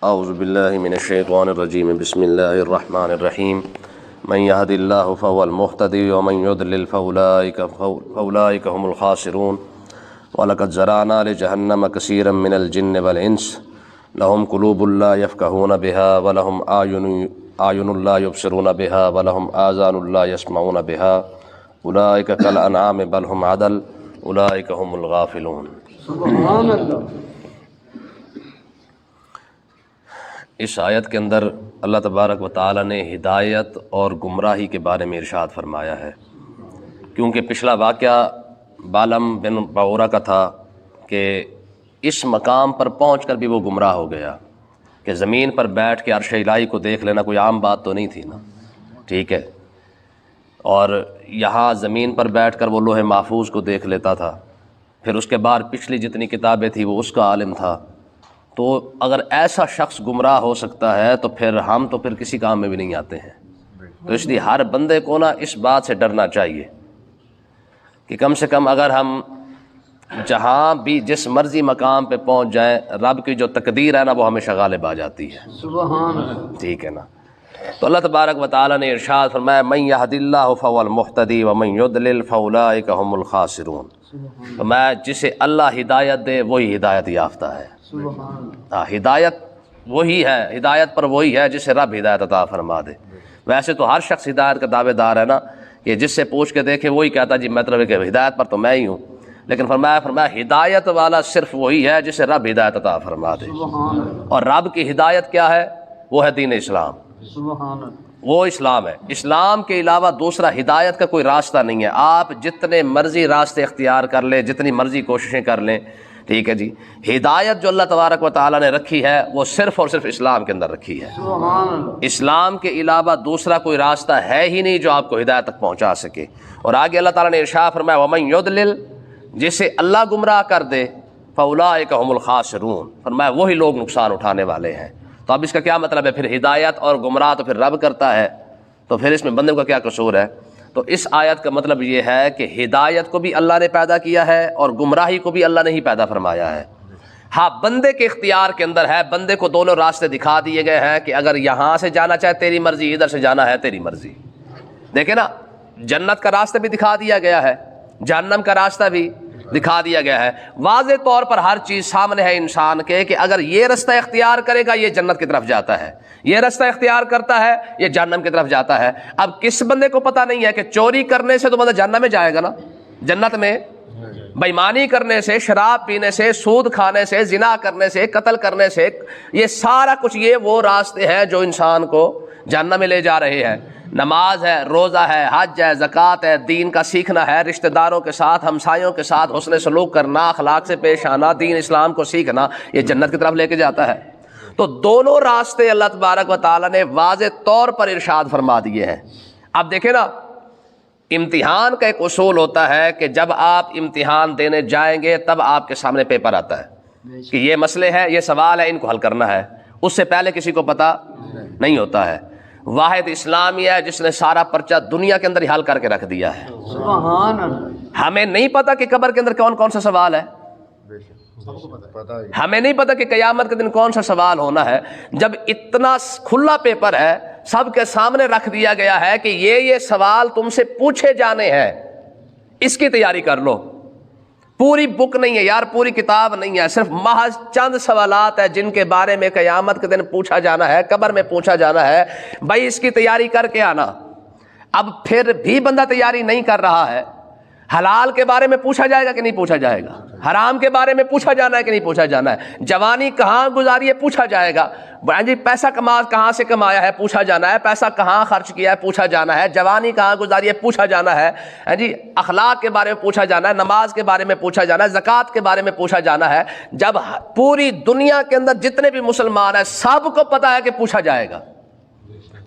اعوذ باللہ من الشیطان الرجیم بسم اللہ الرحمن الرحیم من یہد اللہ فهو المہتدی ومن یضلل فاولئک هم الخاسرون وَلَقَدْ زَرَعْنَا لِجَهَنَّمَ كَثِيرًا مِنَ الْجِنِّ وَالْإِنسِ لَهُمْ قُلُوبٌ لَا يَفْقَهُونَ بِهَا وَلَهُمْ أَعْيُنٌ لَا يُبْصِرُونَ بِهَا وَلَهُمْ آذَانٌ لَا يَسْمَعُونَ بِهَا أُولَئِكَ كَالْأَنْعَامِ بَلْ هُمْ أَضَلُّ أُولَئِكَ هُمُ الْغَافِلُونَ۔ سبحان اللہ۔ اس آیت کے اندر اللہ تبارک و تعالی نے ہدایت اور گمراہی کے بارے میں ارشاد فرمایا ہے، کیونکہ پچھلا واقعہ بالم بن بعورہ کا تھا کہ اس مقام پر پہنچ کر بھی وہ گمراہ ہو گیا کہ زمین پر بیٹھ کے عرش الہی کو دیکھ لینا کوئی عام بات تو نہیں تھی نا، ٹھیک ہے، اور یہاں زمین پر بیٹھ کر وہ لوح محفوظ کو دیکھ لیتا تھا، پھر اس کے بعد پچھلی جتنی کتابیں تھیں وہ اس کا عالم تھا۔ تو اگر ایسا شخص گمراہ ہو سکتا ہے تو پھر ہم تو پھر کسی کام میں بھی نہیں آتے ہیں۔ تو اس لیے ہر بندے کو نا اس بات سے ڈرنا چاہیے کہ کم سے کم اگر ہم جہاں بھی جس مرضی مقام پہ پہنچ جائیں، رب کی جو تقدیر ہے نا وہ ہمیشہ غالب آ جاتی ہے، سبحان اللہ۔ ٹھیک ہے نا۔ تو اللہ تبارک و تعالی نے ارشاد فرمایا من یہد اللہ فهو المہتدی ومن یضلل فاولئک هم الخاسرون۔ تو میں جسے اللہ ہدایت دے وہی ہدایت یافتہ ہے۔ ہدایت وہی ہے، ہدایت پر وہی ہے جسے رب ہدایت عطا فرما دے۔ ویسے تو ہر شخص ہدایت کا دعوے دار ہے نا، کہ جس سے پوچھ کے دیکھے وہی کہتا جی مطلب ہے کہ ہدایت پر تو میں ہی ہوں، لیکن فرمایا ہدایت والا صرف وہی ہے جسے رب ہدایت عطا فرما دے۔ اور رب کی ہدایت کیا ہے؟ وہ ہے دین اسلام، وہ اسلام ہے۔ اسلام کے علاوہ دوسرا ہدایت کا کوئی راستہ نہیں ہے۔ آپ جتنے مرضی راستے اختیار کر لیں، جتنی مرضی کوششیں کر لیں، ٹھیک ہے جی، ہدایت جو اللہ تبارک و تعالیٰ نے رکھی ہے وہ صرف اور صرف اسلام کے اندر رکھی ہے۔ اسلام کے علاوہ دوسرا کوئی راستہ ہے ہی نہیں جو آپ کو ہدایت تک پہنچا سکے۔ اور آگے اللہ تعالیٰ نے ارشاد فرمایا وَمَن يُضْلِلْ، جسے اللہ گمراہ کر دے فَأُولَئِكَ هُمُ الْخَاسِرُونَ، فرمایا وہی لوگ نقصان اٹھانے والے ہیں۔ تو اب اس کا کیا مطلب ہے؟ پھر ہدایت اور گمراہ تو پھر رب کرتا ہے، تو پھر اس میں بندے کا کیا قصور ہے؟ تو اس آیت کا مطلب یہ ہے کہ ہدایت کو بھی اللہ نے پیدا کیا ہے اور گمراہی کو بھی اللہ نے ہی پیدا فرمایا ہے۔ ہاں بندے کے اختیار کے اندر ہے، بندے کو دونوں راستے دکھا دیے گئے ہیں کہ اگر یہاں سے جانا چاہے تیری مرضی، ادھر سے جانا ہے تیری مرضی۔ دیکھیں نا، جنت کا راستہ بھی دکھا دیا گیا ہے، جہنم کا راستہ بھی دکھا دیا گیا ہے، واضح طور پر ہر چیز سامنے ہے انسان کے کہ اگر یہ رستہ اختیار کرے گا یہ جنت کی طرف جاتا ہے، یہ رستہ اختیار کرتا ہے یہ جہنم کی طرف جاتا ہے۔ اب کس بندے کو پتہ نہیں ہے کہ چوری کرنے سے تو بندہ جہنم میں جائے گا نا، جنت میں بے ایمانی کرنے سے، شراب پینے سے، سود کھانے سے، زنا کرنے سے، قتل کرنے سے، یہ سارا کچھ یہ وہ راستے ہیں جو انسان کو جہنم میں لے جا رہے ہیں۔ نماز ہے، روزہ ہے، حج ہے، زکوٰۃ ہے، دین کا سیکھنا ہے، رشتہ داروں کے ساتھ، ہمسایوں کے ساتھ حسن سلوک کرنا، اخلاق سے پیش آنا، دین اسلام کو سیکھنا، یہ جنت کی طرف لے کے جاتا ہے۔ تو دونوں راستے اللہ تبارک و تعالیٰ نے واضح طور پر ارشاد فرما دیے ہیں۔ اب دیکھیں نا، امتحان کا ایک اصول ہوتا ہے کہ جب آپ امتحان دینے جائیں گے تب آپ کے سامنے پیپر آتا ہے کہ یہ مسئلے ہیں، یہ سوال ہے، ان کو حل کرنا ہے، اس سے پہلے کسی کو پتہ نہیں ہوتا ہے۔ واحد اسلامیہ ہے جس نے سارا پرچہ دنیا کے اندر ہی حل کر کے رکھ دیا ہے۔ سبحان اللہ۔ ہمیں نہیں پتا کہ قبر کے اندر کون کون سا سوال ہے، ہمیں نہیں پتا کہ قیامت کے دن کون سا سوال ہونا ہے۔ جب اتنا کھلا پیپر ہے، سب کے سامنے رکھ دیا گیا ہے کہ یہ سوال تم سے پوچھے جانے ہیں، اس کی تیاری کر لو۔ پوری بک نہیں ہے یار، پوری کتاب نہیں ہے، صرف محض چند سوالات ہیں جن کے بارے میں قیامت کے دن پوچھا جانا ہے، قبر میں پوچھا جانا ہے۔ بھائی اس کی تیاری کر کے آنا۔ اب پھر بھی بندہ تیاری نہیں کر رہا ہے، حلال کے بارے میں پوچھا جائے گا کہ نہیں پوچھا جائے گا؟ حرام کے بارے میں پوچھا جانا ہے کہ نہیں پوچھا جانا ہے؟ جوانی کہاں گزاری ہے پوچھا جائے گا، جی پیسہ کہاں سے کمایا ہے پوچھا جانا ہے، پیسہ کہاں خرچ کیا ہے پوچھا جانا ہے، جوانی کہاں گزاری ہے پوچھا جانا ہے، جی اخلاق کے بارے میں پوچھا جانا ہے، نماز کے بارے میں پوچھا جانا ہے، زکوٰۃ کے بارے میں پوچھا جانا ہے۔ جب پوری دنیا کے اندر جتنے بھی مسلمان ہیں سب کو پتا ہے کہ پوچھا جائے گا،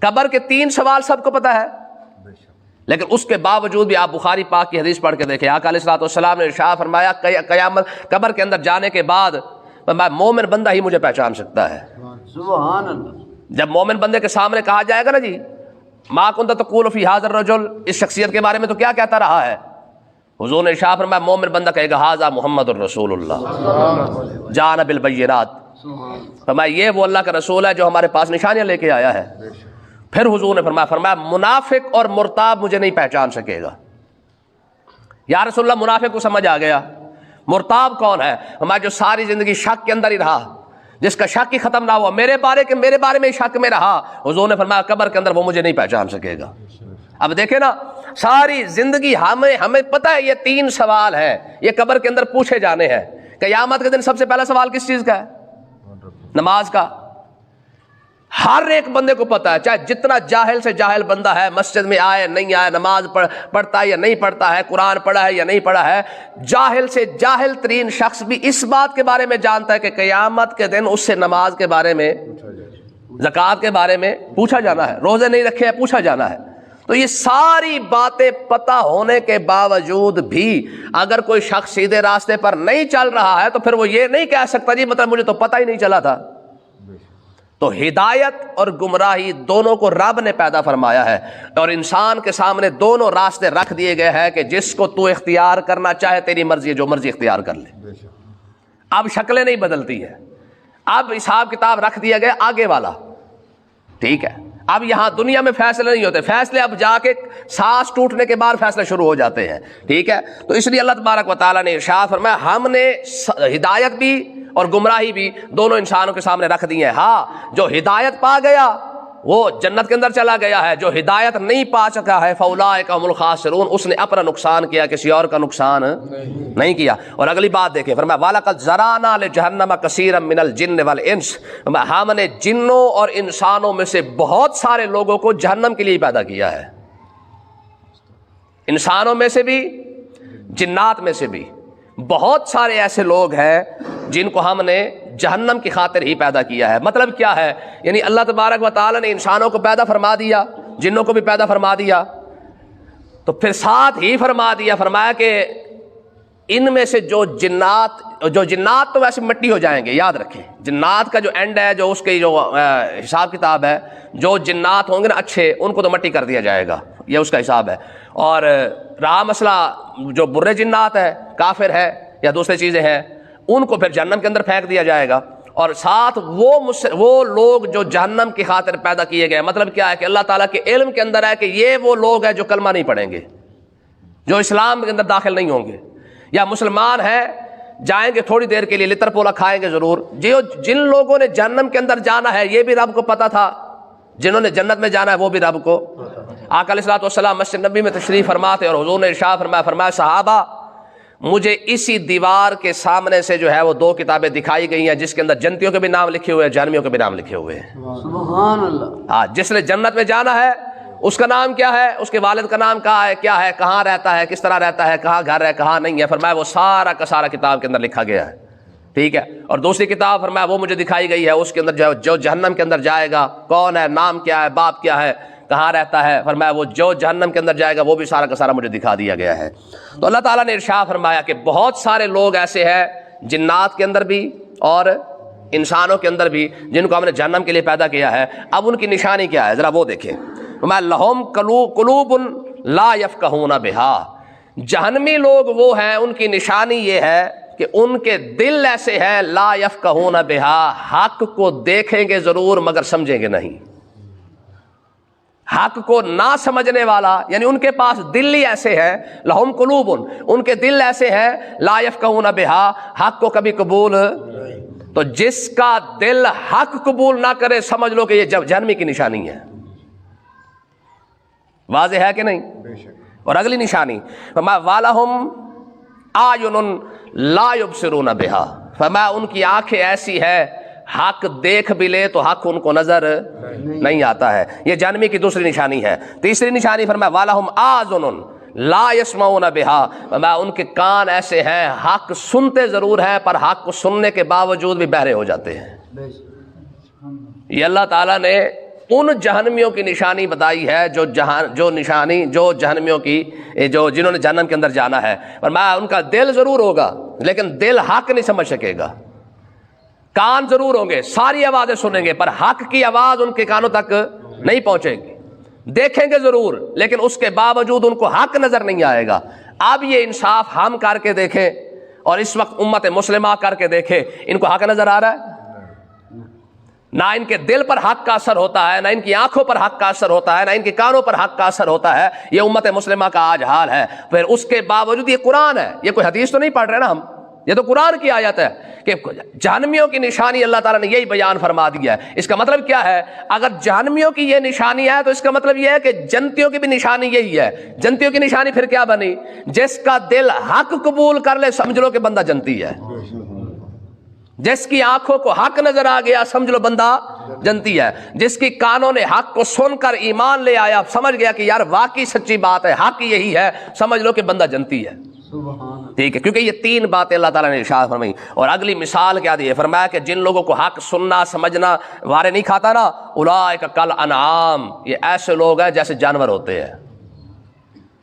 قبر کے 3 سوال سب کو پتا ہے، لیکن اس کے باوجود بھی آپ بخاری پاک کی حدیث پڑھ کے دیکھیں، آقا علیہ الصلوۃ والسلام نے ارشاد فرمایا قیامت قبر کے اندر جانے کے بعد مومن بندہ ہی مجھے پہچان سکتا ہے۔ سبحان اللہ۔ جب مومن بندے کے سامنے کہا جائے گا نا جی ما کنت تقول فی ھذا الرجل، اس شخصیت کے بارے میں تو کیا کہتا رہا ہے؟ حضور نے ارشاد فرمایا مومن بندہ کہے گا ھذا محمد الرسول اللہ جاءنا بالبینات، فرمایا یہ وہ اللہ کا رسول ہے جو ہمارے پاس نشانیاں لے کے آیا ہے. پھر حضور نے فرمایا منافق اور مرتاب مجھے نہیں پہچان سکے گا. یا رسول اللہ منافق کو سمجھ آ گیا, مرتاب کون ہے؟ ہمارا جو ساری زندگی شک کے اندر ہی رہا, جس کا شک ہی ختم نہ ہوا, میرے بارے میں شک میں رہا. حضور نے فرمایا قبر کے اندر وہ مجھے نہیں پہچان سکے گا. اب دیکھیں نا, ساری زندگی ہمیں پتہ ہے یہ 3 سوال ہیں, یہ قبر کے اندر پوچھے جانے ہیں. قیامت کے دن سب سے پہلا سوال کس چیز کا ہے؟ نماز کا. ہر ایک بندے کو پتا ہے, چاہے جتنا جاہل سے جاہل بندہ ہے, مسجد میں آئے نہیں آئے, نماز پڑھتا ہے یا نہیں پڑھتا ہے, قرآن پڑھا ہے یا نہیں پڑھا ہے, جاہل سے جاہل ترین شخص بھی اس بات کے بارے میں جانتا ہے کہ قیامت کے دن اس سے نماز کے بارے میں, زکوٰۃ کے بارے میں پوچھا جانا ہے, روزے نہیں رکھے ہیں پوچھا جانا ہے. تو یہ ساری باتیں پتہ ہونے کے باوجود بھی اگر کوئی شخص سیدھے راستے پر نہیں چل رہا ہے تو پھر وہ یہ نہیں کہہ سکتا جی مطلب مجھے تو پتہ ہی نہیں چلا تھا. تو ہدایت اور گمراہی دونوں کو رب نے پیدا فرمایا ہے, اور انسان کے سامنے دونوں راستے رکھ دیے گئے ہیں کہ جس کو تو اختیار کرنا چاہے تیری مرضی ہے, جو مرضی اختیار کر لے. اب شکلیں نہیں بدلتی ہیں, اب حساب کتاب رکھ دیا گیا آگے والا. ٹھیک ہے, اب یہاں دنیا میں فیصلے نہیں ہوتے, فیصلے اب جا کے سانس ٹوٹنے کے بعد فیصلے شروع ہو جاتے ہیں. ٹھیک ہے, تو اس لیے اللہ تبارک و تعالیٰ نے ارشاد فرمایا ہم نے ہدایت بھی اور گمراہی بھی دونوں انسانوں کے سامنے رکھ دی ہیں. ہاں, جو ہدایت پا گیا وہ جنت کے اندر چلا گیا ہے, جو ہدایت نہیں پا سکا ہے فاولئک هم الخاسرون, اس نے اپنا نقصان کیا, کسی اور کا نقصان نہیں کیا. اور اگلی بات دیکھیں, فرمایا وَلَقَدْ زَرَعْنَا لِجَهَنَّمَ كَثِيرًا مِنَ الْجِنِّ وَالْإِنسِ, ہم نے جنوں اور انسانوں میں سے بہت سارے لوگوں کو جہنم کے لیے پیدا کیا ہے. انسانوں میں سے بھی, جنات میں سے بھی بہت سارے ایسے لوگ ہیں جن کو ہم نے جہنم کی خاطر ہی پیدا کیا ہے. مطلب کیا ہے؟ یعنی اللہ تبارک و تعالیٰ نے انسانوں کو پیدا فرما دیا, جنوں کو بھی پیدا فرما دیا, تو پھر ساتھ ہی فرمایا کہ ان میں سے جو جنات تو ویسے مٹی ہو جائیں گے, یاد رکھیں جنات کا جو اینڈ ہے, جو اس کی جو حساب کتاب ہے, جو جنات ہوں گے نا اچھے, ان کو تو مٹی کر دیا جائے گا, یہ اس کا حساب ہے. اور رہا مسئلہ جو برے جنات ہے, کافر ہے یا دوسری چیزیں ہیں, ان کو پھر جہنم کے اندر پھینک دیا جائے گا. اور ساتھ وہ لوگ جو جہنم کی خاطر پیدا کیے گئے, مطلب کیا ہے کہ اللہ تعالیٰ کے علم کے اندر ہے کہ یہ وہ لوگ ہیں جو کلمہ نہیں پڑھیں گے, جو اسلام کے اندر داخل نہیں ہوں گے, یا مسلمان ہیں جائیں گے تھوڑی دیر کے لیے, لتر پولا کھائیں گے ضرور. جن لوگوں نے جہنم کے اندر جانا ہے یہ بھی رب کو پتا تھا, جنہوں نے جنت میں جانا ہے وہ بھی رب کو. آقا علیہ الصلوۃ والسلام مسجد نبی میں تشریف فرماتے اور حضور نے ارشاد فرمایا صحابہ مجھے اسی دیوار کے سامنے سے جو ہے وہ 2 کتابیں دکھائی گئی ہیں جس کے اندر جنتیوں کے بھی نام لکھے ہوئے ہیں, جہنمیوں کے بھی نام لکھے ہوئے ہیں. سبحان اللہ. ہاں, جس نے جنت میں جانا ہے اس کا نام کیا ہے, اس کے والد کا نام کیا ہے, کہاں رہتا ہے, کس طرح رہتا ہے, کہاں گھر ہے, کہاں نہیں ہے. فرمایا وہ سارا کا سارا کتاب کے اندر لکھا گیا ہے. ٹھیک ہے, اور دوسری کتاب فرمایا وہ مجھے دکھائی گئی ہے, اس کے اندر جو جہنم کے اندر جائے گا کون ہے, نام کیا ہے, باپ کیا ہے, کہاں رہتا ہے. فرمایا وہ جو جہنم کے اندر جائے گا وہ بھی سارا کا سارا مجھے دکھا دیا گیا ہے. تو اللہ تعالیٰ نے ارشاد فرمایا کہ بہت سارے لوگ ایسے ہیں جنات کے اندر بھی اور انسانوں کے اندر بھی جن کو ہم نے جہنم کے لیے پیدا کیا ہے. اب ان کی نشانی کیا ہے ذرا وہ دیکھیں. فرمایا لہم قلوب لا یفقہون بہا, جہنمی لوگ وہ ہیں ان کی نشانی یہ ہے کہ ان کے دل ایسے ہیں لا یفقہون بہا, حق کو دیکھیں گے ضرور مگر سمجھیں گے نہیں. حق کو نہ سمجھنے والا, یعنی ان کے پاس دل ہی ایسے ہیں, لہم قلوب, ان کے دل ایسے ہیں, لا یفقہون بہا, حق کو کبھی قبول. تو جس کا دل حق قبول نہ کرے سمجھ لو کہ یہ جہنمی کی نشانی ہے. واضح ہے کہ نہیں؟ اور اگلی نشانی فرمایا وَلَهُمْ أَعْيُنٌ لَا يُبْصِرُونَ بِهَا, فرمایا ان کی آنکھیں ایسی ہے حق دیکھ بھی لے تو حق ان کو نظر نہیں آتا ہے. یہ جہنمی کی دوسری نشانی ہے. تیسری نشانی فرمایا وَلَهُمْ آذُنٌ لَا يَسْمَعُونَ بِهَا, فرمایا ان کے کان ایسے ہیں حق سنتے ضرور ہیں پر حق کو سننے کے باوجود بھی بہرے ہو جاتے ہیں. یہ اللہ تعالیٰ نے ان جہنمیوں کی نشانی بتائی ہے جو جہنمیوں کی جنہوں نے جہنم کے اندر جانا ہے. فرمایا ان کا دل ضرور ہوگا لیکن دل حق نہیں سمجھ سکے گا, کان ضرور ہوں گے, ساری آوازیں سنیں گے پر حق کی آواز ان کے کانوں تک نہیں پہنچے گی. دیکھیں گے ضرور لیکن اس کے باوجود ان کو حق نظر نہیں آئے گا. اب یہ انصاف ہم کر کے دیکھیں اور اس وقت امت مسلمہ کر کے دیکھیں, ان کو حق نظر آ رہا ہے؟ نہ ان کے دل پر حق کا اثر ہوتا ہے، نہ ان کی آنکھوں پر حق کا اثر ہوتا ہے، نہ ان کے کانوں پر حق کا اثر ہوتا ہے. یہ امت مسلمہ کا آج حال ہے. پھر اس کے باوجود یہ قرآن ہے، یہ کوئی حدیث تو نہیں پڑھ رہے نا ہم، یہ تو قرآن کی آیت ہے کہ جہنمیوں کی نشانی اللہ تعالیٰ نے یہی بیان فرما دیا ہے. اس کا مطلب کیا ہے؟ اگر جہنمیوں کی یہ نشانی ہے تو اس کا مطلب یہ ہے کہ جنتیوں کی بھی نشانی یہی ہے. جنتیوں کی نشانی پھر کیا بنی؟ جس کا دل حق قبول کر لے سمجھ لو کہ بندہ جنتی ہے. جس کی آنکھوں کو حق نظر آ گیا سمجھ لو بندہ جنتی ہے. جس کی کانوں نے حق کو سن کر ایمان لے آیا، سمجھ گیا کہ یار واقعی سچی بات ہے، حق یہی ہے، سمجھ لو کہ بندہ جنتی ہے. ٹھیک ہے، کیونکہ یہ تین باتیں اللہ تعالیٰ نے ارشاد فرمائی. اور اگلی مثال کیا دی ہے؟ فرمایا کہ جن لوگوں کو حق سننا سمجھنا وارے نہیں کھاتا نا، اولئک کل انعام، یہ ایسے لوگ ہیں جیسے جانور ہوتے ہیں.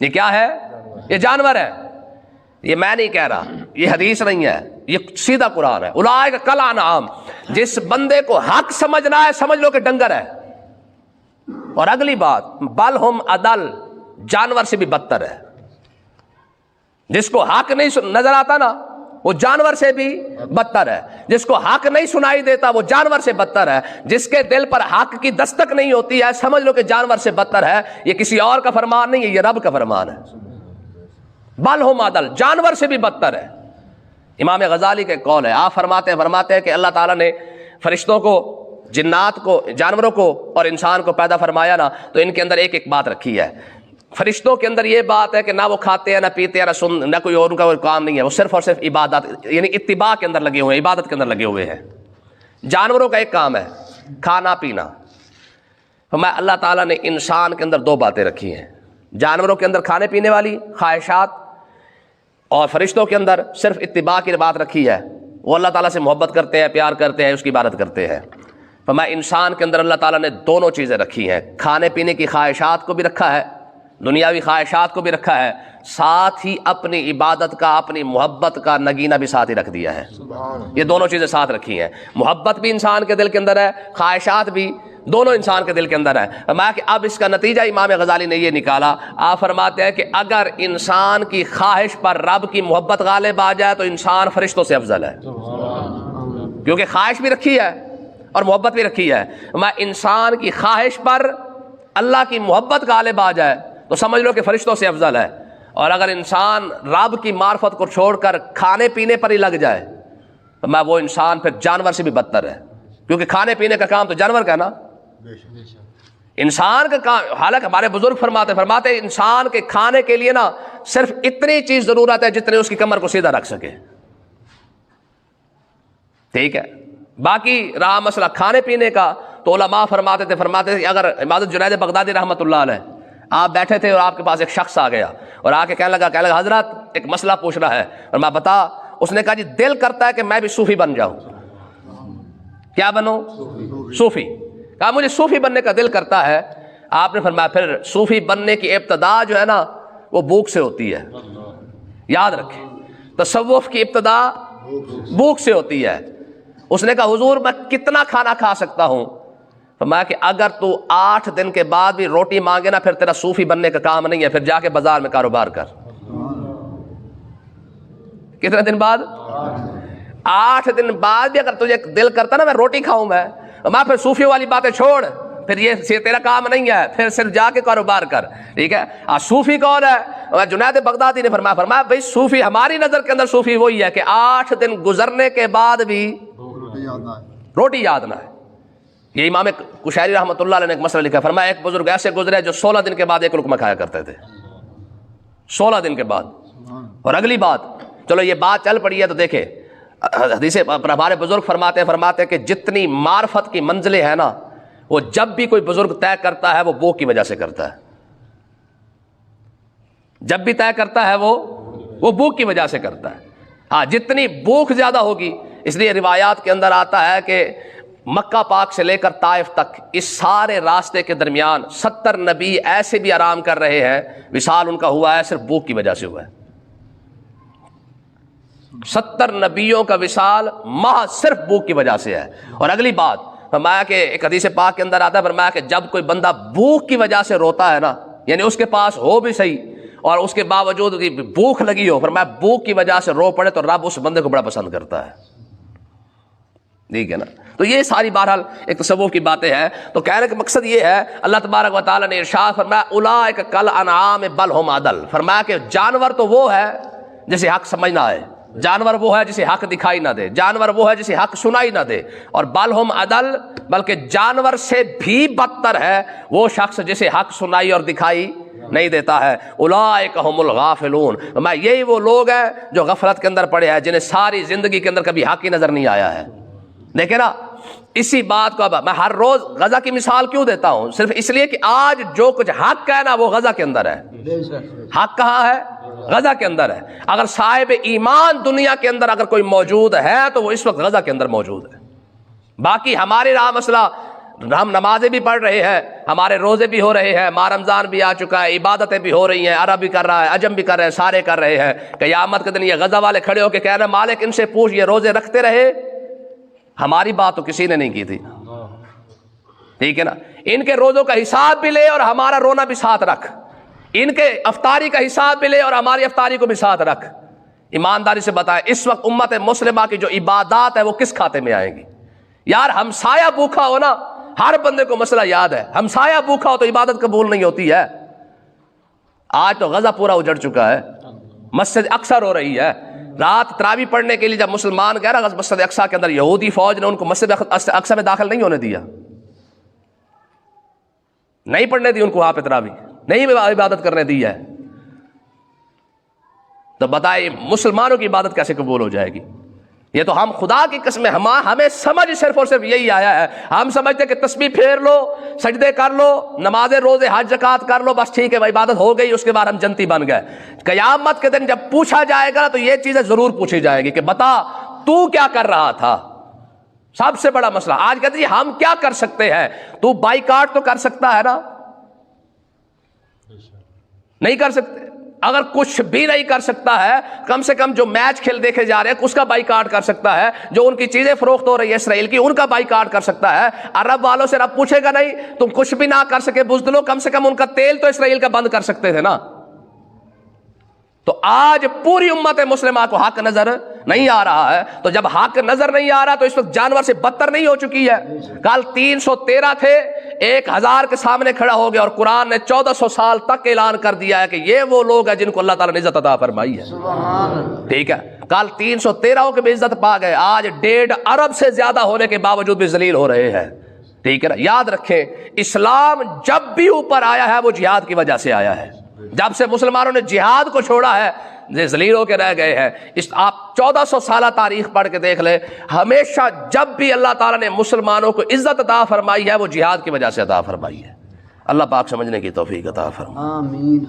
یہ کیا ہے؟ یہ جانور ہے. یہ میں نہیں کہہ رہا، یہ حدیث نہیں ہے، یہ سیدھا قرآن ہے. اولئک کل انعام، جس بندے کو حق سمجھنا ہے سمجھ لو کہ ڈنگر ہے. اور اگلی بات، بل ہم اضل، جانور سے بھی بدتر ہے. جس کو حق نہیں نظر آتا نا وہ جانور سے بھی بدتر ہے. جس کو حق نہیں سنائی دیتا وہ جانور سے بدتر ہے. جس کے دل پر حق کی دستک نہیں ہوتی ہے سمجھ لو کہ جانور سے بدتر ہے. یہ کسی اور کا فرمان نہیں ہے، یہ رب کا فرمان ہے. بل ہم اضل، جانور سے بھی بدتر ہے. امام غزالی کے قول ہے، آپ فرماتے ہیں کہ اللہ تعالیٰ نے فرشتوں کو، جنات کو، جانوروں کو اور انسان کو پیدا فرمایا نا تو ان کے اندر ایک ایک بات رکھی ہے. فرشتوں کے اندر یہ بات ہے کہ نہ وہ کھاتے ہیں نہ پیتے ہیں نہ کوئی اور ان کا کوئی کام نہیں ہے، وہ صرف اور صرف عبادت یعنی اتباع کے اندر لگے ہوئے ہیں، عبادت کے اندر لگے ہوئے ہیں. جانوروں کا ایک کام ہے کھانا پینا. فرمایا اللہ تعالیٰ نے انسان کے اندر دو باتیں رکھی ہیں، جانوروں کے اندر کھانے پینے والی خواہشات، اور فرشتوں کے اندر صرف اتباع کی بات رکھی ہے. وہ اللہ تعالیٰ سے محبت کرتے ہیں، پیار کرتے ہیں، اس کی عبادت کرتے ہیں. فرمایا انسان کے اندر اللہ تعالیٰ نے دونوں چیزیں رکھی ہیں، کھانے پینے کی خواہشات کو بھی رکھا ہے، دنیاوی خواہشات کو بھی رکھا ہے، ساتھ ہی اپنی عبادت کا، اپنی محبت کا نگینہ بھی ساتھ ہی رکھ دیا ہے. یہ دونوں چیزیں ساتھ رکھی ہیں. محبت بھی انسان کے دل کے اندر ہے، خواہشات بھی، دونوں انسان کے دل کے اندر ہے. فرمایا کہ اب اس کا نتیجہ امام غزالی نے یہ نکالا. آپ فرماتے ہیں کہ اگر انسان کی خواہش پر رب کی محبت غالب آ جائے تو انسان فرشتوں سے افضل ہے، کیونکہ خواہش بھی رکھی ہے اور محبت بھی رکھی ہے. انسان کی خواہش پر اللہ کی محبت غالب آ جائے تو سمجھ لو کہ فرشتوں سے افضل ہے. اور اگر انسان رب کی معرفت کو چھوڑ کر کھانے پینے پر ہی لگ جائے تو وہ انسان پھر جانور سے بھی بدتر ہے، کیونکہ کھانے پینے کا کام تو جانور کا نا، انسان کا کام. حالانکہ ہمارے بزرگ فرماتے انسان کے کھانے کے لیے نا صرف اتنی چیز ضرورت ہے جتنے اس کی کمر کو سیدھا رکھ سکے. ٹھیک ہے، باقی رہا مسئلہ کھانے پینے کا تو علماء فرماتے تھے اگر عبادت جنید بغدادی رحمۃ اللہ علیہ، آپ بیٹھے تھے اور آپ کے پاس ایک شخص آ گیا اور آ کے کہنے لگا حضرت ایک مسئلہ پوچھ رہا ہے. اور میں بتا، اس نے کہا جی دل کرتا ہے کہ میں بھی صوفی بن جاؤں. کیا بنوں؟ صوفی. کہا مجھے صوفی بننے کا دل کرتا ہے. آپ نے فرمایا پھر صوفی بننے کی ابتدا جو ہے نا وہ بھوک سے ہوتی ہے. یاد رکھیں، تصوف کی ابتدا بھوک سے ہوتی ہے. اس نے کہا حضور میں کتنا کھانا کھا سکتا ہوں؟ فرمایا کہ اگر تو 8 دن کے بعد بھی روٹی مانگے نا پھر تیرا صوفی بننے کا کام نہیں ہے، پھر جا کے بازار میں کاروبار کر. کتنے دن بعد؟ 8 دن بعد بھی اگر تجھے دل کرتا نا میں روٹی کھاؤں میں پھر صوفی والی باتیں چھوڑ، پھر یہ تیرا کام نہیں ہے، پھر صرف جا کے کاروبار کر. ٹھیک ہے، صوفی کون ہے؟ جنید بغدادی نے فرمایا بھائی صوفی ہماری نظر کے اندر صوفی وہی ہے کہ 8 دن گزرنے کے بعد بھی روٹی یاد نہ ہے. یہ امام کشیری رحمۃ اللہ علیہ نے ایک مسئلہ لکھا. فرمایا ایک بزرگ ایسے گزرے جو 16 دن کے بعد ایک لقمہ کھایا کرتے تھے، 16 دن کے بعد. اور اگلی بات، چلو یہ بات چل پڑی ہے تو دیکھیں حدیث ہمارے بزرگ فرماتے کہ جتنی معرفت کی منزلیں ہیں نا وہ جب بھی کوئی بزرگ طے کرتا ہے وہ بھوک کی وجہ سے کرتا ہے. جب بھی طے کرتا ہے وہ بھوک کی وجہ سے کرتا ہے. ہاں جتنی بھوک زیادہ ہوگی، اس لیے روایات کے اندر آتا ہے کہ مکہ پاک سے لے کر طائف تک اس سارے راستے کے درمیان 70 نبی ایسے بھی آرام کر رہے ہیں، وصال ان کا ہوا ہے صرف بھوک کی وجہ سے ہوا ہے. 70 نبیوں کا وصال محض صرف بھوک کی وجہ سے ہے. اور اگلی بات فرمایا کہ ایک حدیث پاک کے اندر آتا ہے، فرمایا کہ جب کوئی بندہ بھوک کی وجہ سے روتا ہے نا، یعنی اس کے پاس ہو بھی صحیح اور اس کے باوجود بھوک لگی ہو، فرمایا بھوک کی وجہ سے رو پڑے تو رب اس بندے کو بڑا پسند کرتا ہے. ٹھیک ہے نا. تو یہ ساری بہرحال ایک تصوف کی باتیں ہیں. تو کہنے کا مقصد یہ ہے اللہ تبارک و تعالیٰ نے ارشاد فرمایا اولئک کالانعام بل هم اضل، فرمایا کہ جانور تو وہ ہے جسے حق سمجھنا ہے، جانور وہ ہے جسے حق دکھائی نہ دے، جانور وہ ہے جسے حق سنائی نہ دے، اور بل هم اضل، بلکہ جانور سے بھی بدتر ہے وہ شخص جسے حق سنائی اور دکھائی نہیں دیتا ہے. اولئک هم الغافلون، میں یہی وہ لوگ ہیں جو غفلت کے اندر پڑے ہیں، جنہیں ساری زندگی کے اندر کبھی حق ہی نظر نہیں آیا ہے. دیکھیں نا اسی بات کو اب میں ہر روز غزہ کی مثال کیوں دیتا ہوں؟ صرف اس لیے کہ آج جو کچھ حق ہے نا وہ غزہ کے اندر ہے. حق کہاں ہے؟ غزہ کے اندر ہے. اگر صاحب ایمان دنیا کے اندر اگر کوئی موجود ہے تو وہ اس وقت غزہ کے اندر موجود ہے. باقی ہمارے رہا مسئلہ، ہم نمازیں بھی پڑھ رہے ہیں، ہمارے روزے بھی ہو رہے ہیں، ماہ رمضان بھی آ چکا ہے، عبادتیں بھی ہو رہی ہیں، عرب بھی کر رہا ہے، عجم بھی کر رہے ہیں، سارے کر رہے ہیں. قیامت کے دن یہ غزہ والے کھڑے ہو کے کہہ رہے ہیں مالک ان سے پوچھ یہ روزے رکھتے رہے؟ ہماری بات تو کسی نے نہیں کی تھی، ٹھیک ہے نا. ان کے روزوں کا حساب بھی لے اور ہمارا رونا بھی ساتھ رکھ، ان کے افطاری کا حساب بھی لے اور ہماری افطاری کو بھی ساتھ رکھ. ایمانداری سے بتائیں اس وقت امت مسلمہ کی جو عبادات ہے وہ کس کھاتے میں آئیں گی؟ یار ہمسایہ بھوکا ہو نا، ہر بندے کو مسئلہ یاد ہے، ہمسایہ بھوکا ہو تو عبادت قبول نہیں ہوتی ہے. آج تو غزہ پورا اجڑ چکا ہے، مسجد اکثر ہو رہی ہے. رات تراویح پڑھنے کے لیے جب مسلمان گئے نا مسجد اقصیٰ کے اندر، یہودی فوج نے ان کو مسجد اقصیٰ میں داخل نہیں ہونے دیا، نہیں پڑھنے دی ان کو وہاں پہ تراویح، نہیں عبادت کرنے دی ہے. تو بتائیں مسلمانوں کی عبادت کیسے قبول ہو جائے گی؟ یہ تو ہم خدا کی قسم ہمیں سمجھ صرف اور صرف یہی آیا ہے. ہم سمجھتے کہ تسبیح پھیر لو، سجدے کر لو، نمازیں روزے حج زکات کر لو، بس ٹھیک ہے عبادت ہو گئی، اس کے بعد ہم جنتی بن گئے. قیامت کے دن جب پوچھا جائے گا تو یہ چیزیں ضرور پوچھی جائے گی کہ بتا تو کیا کر رہا تھا. سب سے بڑا مسئلہ آج کہتے ہیں ہم کیا کر سکتے ہیں؟ تو بائیکاٹ تو کر سکتا ہے نا؟ نہیں کر سکتے. اگر کچھ بھی نہیں کر سکتا ہے کم سے کم جو میچ کھیل دیکھے جا رہے ہیں اس کا بائیکاٹ کر سکتا ہے، جو ان کی چیزیں فروخت ہو رہی ہے اسرائیل کی ان کا بائیکاٹ کر سکتا ہے. عرب والوں سے رب پوچھے گا نہیں تم کچھ بھی نہ کر سکے بزدلو، کم سے کم ان کا تیل تو اسرائیل کا بند کر سکتے تھے نا. تو آج پوری امت مسلمہ کو حق نظر نہیں آ رہا ہے. تو جب حق نظر نہیں آ رہا تو اس وقت جانور سے بدتر نہیں ہو چکی ہے؟ کل 313 تھے، 1000 کے سامنے کھڑا ہو گیا، اور قرآن نے 1400 سال تک اعلان کر دیا ہے کہ یہ وہ لوگ ہیں جن کو اللہ تعالیٰ نے عزت عطا فرمائی ہے. ٹھیک ہے، کل 313 کے بھی عزت پا گئے، آج 1.5 ارب سے زیادہ ہونے کے باوجود بھی ذلیل ہو رہے ہیں. ٹھیک ہے نا. یاد رکھیں اسلام جب بھی اوپر آیا ہے وہ جہاد کی وجہ سے آیا ہے. جب سے مسلمانوں نے جہاد کو چھوڑا ہے یہ ذلیل ہو کے رہ گئے ہیں. آپ 1400 سالہ تاریخ پڑھ کے دیکھ لیں، ہمیشہ جب بھی اللہ تعالیٰ نے مسلمانوں کو عزت عطا فرمائی ہے وہ جہاد کی وجہ سے عطا فرمائی ہے. اللہ پاک سمجھنے کی توفیق عطا فرمائے. آمین.